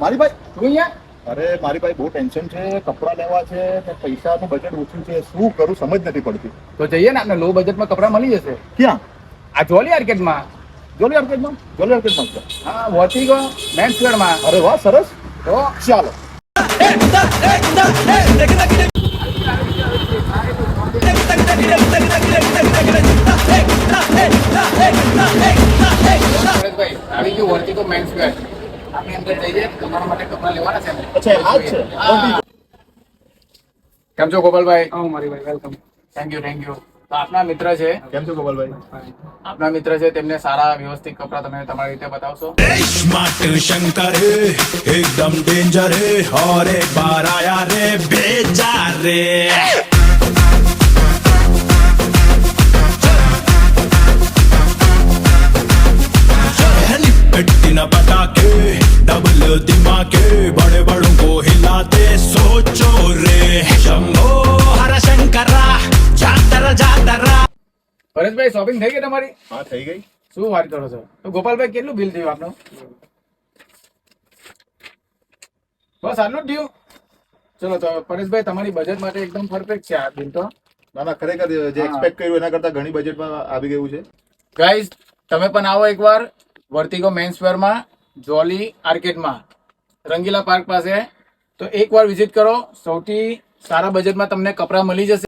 મારી ભાઈ તું અહીંયા અરે મારી ભાઈ બહુ ટેન્શન છે, કપડાં લેવા છે ને પૈસાનું બજેટ ઓછું છે, શું કરું સમજ નથી પડતી. તો જઈએ ને, આપણે લો બજેટમાં કપડાં મળી જશે. ક્યાં? આ જોલી માર્કેટમાં. જોલી માર્કેટમાં? જોલી માર્કેટમાં છે. હા, વર્ટિગો મેન્સ વેરમાં. અરે વાહ, સરસ. તો ચાલો. ભાઈ આવી ગયું વર્ટિગો મેન્સ વેર. આપણે અંદર જઈએ, તમારા માટે કપડાં લેવાના છે ને. અચ્છા, આ જ છે. હા. કેમ છો ગોપાલભાઈ? મારી ભાઈ વેલકમ. Thank you. તો આપના મિત્ર છે, કેમ છો ગોપાલભાઈ? આપના મિત્ર છે, તેમને સારા વ્યવસ્થિત કપડાં તમે તમારી રીતે બતાવશો. स्मार्ट शंकर है एकदम डेंजर है और एक बार आया रे बेजा रे पेट्टिन पटाके डबल दिमाके बड़े बड़ों को हिलाते सोचो रे शंभो हर शंकरा जातरा પરેશભાઈ શોપિંગ થઈ ગઈ તમારી? હા, થઈ ગઈ. શું વાત કરો છો? તો ગોપાલભાઈ કેટલું બિલ થયું આપનું? બસ આટલું જ થયું? ચલો તો પરેશભાઈ તમારી બજેટ માટે એકદમ પરફેક્ટ છે આ બિલ તો. ના ના, ખરેખર જે એક્સપેક્ટ કર્યું એના કરતા ઘણી બજેટમાં આવી ગયું છે. ગાઈઝ તમે પણ આવો એકવાર વર્ટિગો મેન્સ વેરમાં, જોલી આર્કેટમાં, રંગીલા પાર્ક પાસે. તો એકવાર વિઝિટ કરો, સૌથી સારા બજેટમાં તમને કપડાં મળી જશે.